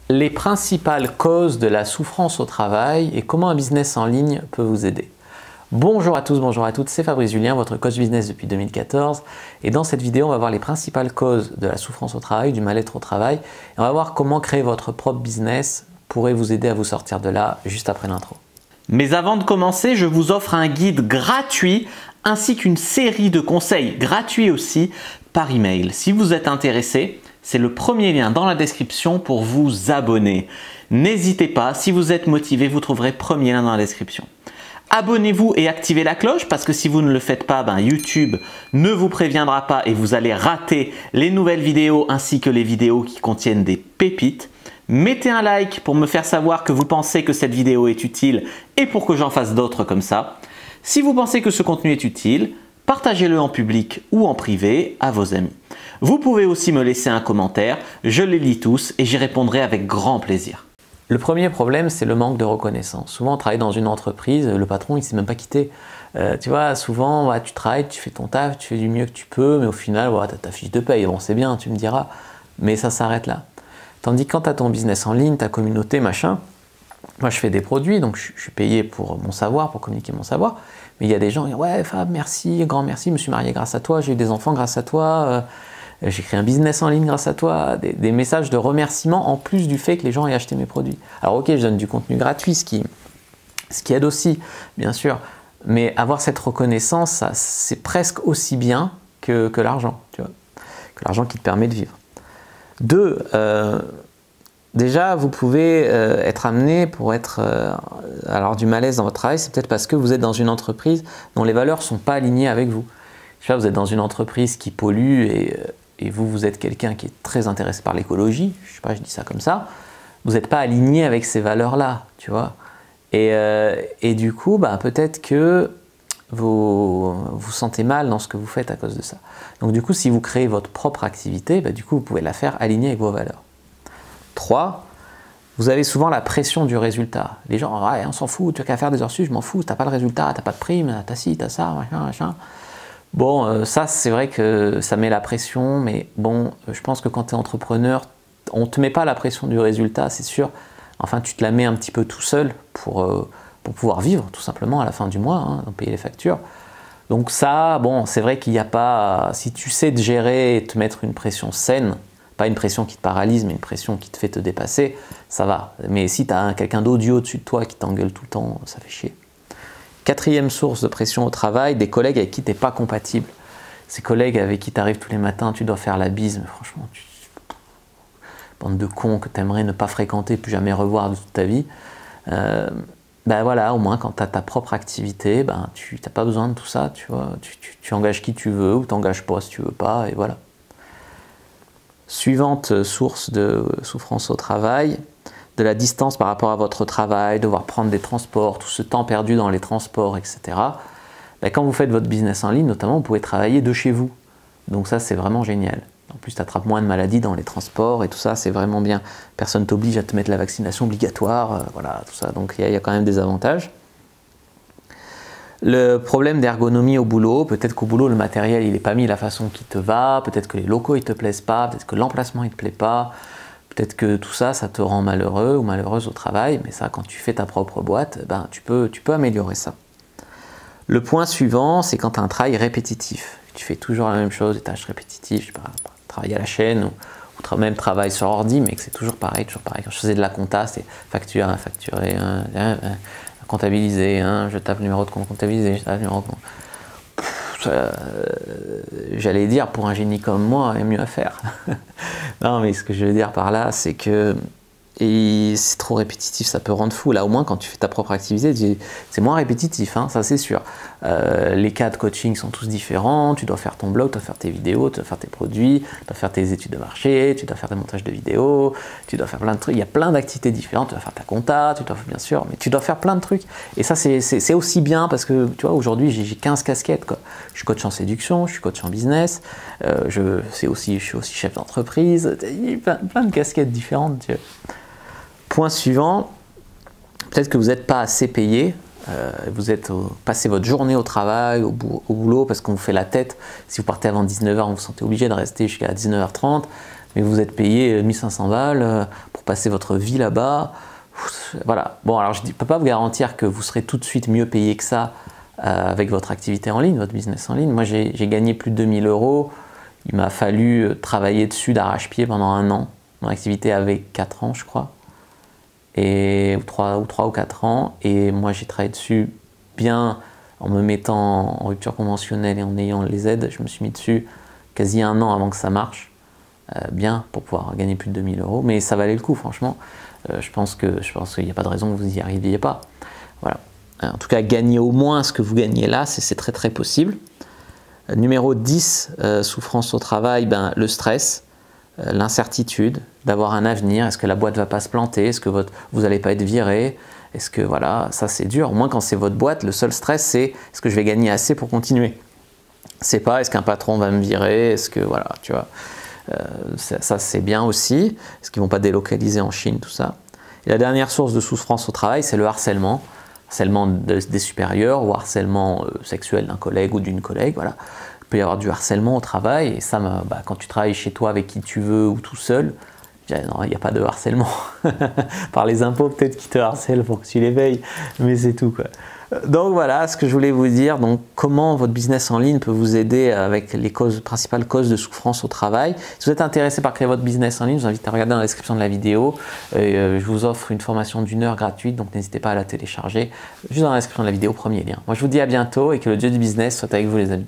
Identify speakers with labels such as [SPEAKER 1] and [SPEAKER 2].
[SPEAKER 1] Les principales causes de la souffrance au travail et comment un business en ligne peut vous aider. Bonjour à tous, bonjour à toutes, c'est Fabrice Julien, votre coach business depuis 2014 et dans cette vidéo on va voir les principales causes de la souffrance au travail, du mal-être au travail et on va voir comment créer votre propre business pourrait vous aider à vous sortir de là juste après l'intro.
[SPEAKER 2] Mais avant de commencer, je vous offre un guide gratuit ainsi qu'une série de conseils gratuits aussi par email. Si vous êtes intéressé, c'est le premier lien dans la description pour vous abonner. N'hésitez pas, si vous êtes motivé, vous trouverez le premier lien dans la description. Abonnez-vous et activez la cloche parce que si vous ne le faites pas, YouTube ne vous préviendra pas et vous allez rater les nouvelles vidéos ainsi que les vidéos qui contiennent des pépites. Mettez un like pour me faire savoir que vous pensez que cette vidéo est utile et pour que j'en fasse d'autres comme ça. Si vous pensez que ce contenu est utile, partagez-le en public ou en privé à vos amis. Vous pouvez aussi me laisser un commentaire, je les lis tous et j'y répondrai avec grand plaisir.
[SPEAKER 1] Le premier problème, c'est le manque de reconnaissance. Souvent, on travaille dans une entreprise, le patron, il ne s'est même pas quitté. Tu vois, souvent, tu travailles, tu fais ton taf, tu fais du mieux que tu peux, mais au final, tu as ta fiche de paye. Bon, c'est bien, tu me diras, mais ça s'arrête là. Tandis que quand tu as ton business en ligne, ta communauté, machin, moi, je fais des produits, donc je suis payé pour mon savoir, pour communiquer mon savoir, mais il y a des gens qui disent « Ouais, Fab, merci, grand merci, je me suis marié grâce à toi, j'ai eu des enfants grâce à toi, j'ai créé un business en ligne grâce à toi », des messages de remerciement en plus du fait que les gens aient acheté mes produits. Alors ok, je donne du contenu gratuit, ce qui aide aussi, bien sûr, mais avoir cette reconnaissance, c'est presque aussi bien que l'argent, tu vois, que l'argent qui te permet de vivre. Deux, déjà, vous pouvez être amené pour être alors du malaise dans votre travail, c'est peut-être parce que vous êtes dans une entreprise dont les valeurs ne sont pas alignées avec vous. Je sais pas, vous êtes dans une entreprise qui pollue et vous êtes quelqu'un qui est très intéressé par l'écologie, je sais pas, je dis ça comme ça, vous n'êtes pas aligné avec ces valeurs-là, tu vois. Et du coup, peut-être que vous vous sentez mal dans ce que vous faites à cause de ça. Donc du coup, si vous créez votre propre activité, du coup, vous pouvez la faire alignée avec vos valeurs. 3. Vous avez souvent la pression du résultat. Les gens, ouais, on s'en fout, tu n'as qu'à faire des heures sup, je m'en fous, tu n'as pas le résultat, tu n'as pas de prime, tu as ci, tu as ça, machin, machin. Bon, ça, c'est vrai que ça met la pression, mais bon, je pense que quand tu es entrepreneur, on ne te met pas la pression du résultat, c'est sûr. Enfin, tu te la mets un petit peu tout seul pour pouvoir vivre, tout simplement, à la fin du mois, payer les factures. Donc ça, bon, c'est vrai qu'il n'y a pas... Si tu sais te gérer et te mettre une pression saine, pas une pression qui te paralyse, mais une pression qui te fait te dépasser, ça va. Mais si tu as quelqu'un d'audio au-dessus de toi qui t'engueule tout le temps, ça fait chier. 4e source de pression au travail, des collègues avec qui tu n'es pas compatible. Ces collègues avec qui tu arrives tous les matins, tu dois faire la bise, mais franchement, bande de cons que tu aimerais ne pas fréquenter, plus jamais revoir de toute ta vie. Voilà, au moins quand tu as ta propre activité, tu n'as pas besoin de tout ça, tu vois. Tu engages qui tu veux ou tu n'engages pas si tu veux pas, et voilà. Suivante source de souffrance au travail, de la distance par rapport à votre travail, devoir prendre des transports, tout ce temps perdu dans les transports, etc. Quand vous faites votre business en ligne, notamment, vous pouvez travailler de chez vous. Donc ça, c'est vraiment génial. En plus, tu attrapes moins de maladies dans les transports et tout ça, c'est vraiment bien. Personne ne t'oblige à te mettre la vaccination obligatoire, voilà, tout ça. Donc il y a quand même des avantages. Le problème d'ergonomie au boulot, peut-être qu'au boulot, le matériel, il n'est pas mis de la façon qui te va, peut-être que les locaux, ils ne te plaisent pas, peut-être que l'emplacement, il ne te plaît pas, peut-être que tout ça, ça te rend malheureux ou malheureuse au travail, mais ça, quand tu fais ta propre boîte, tu peux même ça. Le point suivant, c'est quand tu as un travail répétitif. Tu fais toujours la même chose, des tâches répétitives, je sais pas, travail à la chaîne ou même travail sur ordi, mais que c'est toujours pareil, toujours pareil. Quand je faisais de la compta, c'est facture, facturer, comptabiliser, je tape le numéro de compte comptabilisé, je tape le numéro de compte. J'allais dire, pour un génie comme moi, il y a mieux à faire. Non, mais ce que je veux dire par là, c'est que c'est trop répétitif, ça peut rendre fou. Là, au moins, quand tu fais ta propre activité, c'est moins répétitif, ça c'est sûr. Les cas de coaching sont tous différents, tu dois faire ton blog, tu dois faire tes vidéos, tu dois faire tes produits, tu dois faire tes études de marché, tu dois faire des montages de vidéos, tu dois faire plein de trucs, il y a plein d'activités différentes, tu dois faire ta compta, tu dois, bien sûr, mais tu dois faire plein de trucs. Et ça, c'est aussi bien parce que, tu vois, aujourd'hui, j'ai 15 casquettes, quoi. Je suis coach en séduction, je suis coach en business, je suis aussi chef d'entreprise, plein de casquettes différentes, tu vois. Point suivant, peut-être que vous n'êtes pas assez payé, vous passez votre journée au travail, au boulot, parce qu'on vous fait la tête. Si vous partez avant 19h, vous vous sentez obligé de rester jusqu'à 19h30. mais vous êtes payé 1500 balles pour passer votre vie là-bas. Voilà. Bon, alors je ne peux pas vous garantir que vous serez tout de suite mieux payé que ça avec votre activité en ligne, votre business en ligne. Moi, j'ai gagné plus de 2000 €. Il m'a fallu travailler dessus d'arrache-pied pendant 1 an. Mon activité avait 4 ans, je crois, ou 3 ou 4 ans. Et moi, j'ai travaillé dessus bien en me mettant en rupture conventionnelle et en ayant les aides. Je me suis mis dessus quasi 1 an avant que ça marche, bien, pour pouvoir gagner plus de 2000 €. Mais ça valait le coup, franchement. Je pense qu'il n'y a pas de raison que vous n'y arriviez pas. Voilà. En tout cas, gagner au moins ce que vous gagnez là, c'est très très possible. Numéro 10, souffrance au travail, le stress, l'incertitude d'avoir un avenir. Est-ce que la boîte ne va pas se planter? Est-ce que vous n'allez pas être viré? Est-ce que voilà, ça c'est dur. Au moins quand c'est votre boîte, le seul stress c'est est-ce que je vais gagner assez pour continuer? C'est pas est-ce qu'un patron va me virer? Est-ce que voilà, tu vois. Ça c'est bien aussi. Est-ce qu'ils ne vont pas délocaliser en Chine, tout ça? Et la dernière source de souffrance au travail, c'est le harcèlement. Harcèlement des supérieurs ou harcèlement sexuel d'un collègue ou d'une collègue. Voilà. Il peut y avoir du harcèlement au travail. Et ça, quand tu travailles chez toi avec qui tu veux ou tout seul, non, il n'y a pas de harcèlement. Par les impôts peut-être qui te harcèlent pour que tu les payes. Mais c'est tout, quoi. Donc voilà ce que je voulais vous dire. Donc comment votre business en ligne peut vous aider avec les principales causes de souffrance au travail. Si vous êtes intéressé par créer votre business en ligne, je vous invite à regarder dans la description de la vidéo. Je vous offre une formation d'1 heure gratuite, donc n'hésitez pas à la télécharger juste dans la description de la vidéo, premier lien. Moi je vous dis à bientôt et que le dieu du business soit avec vous les amis.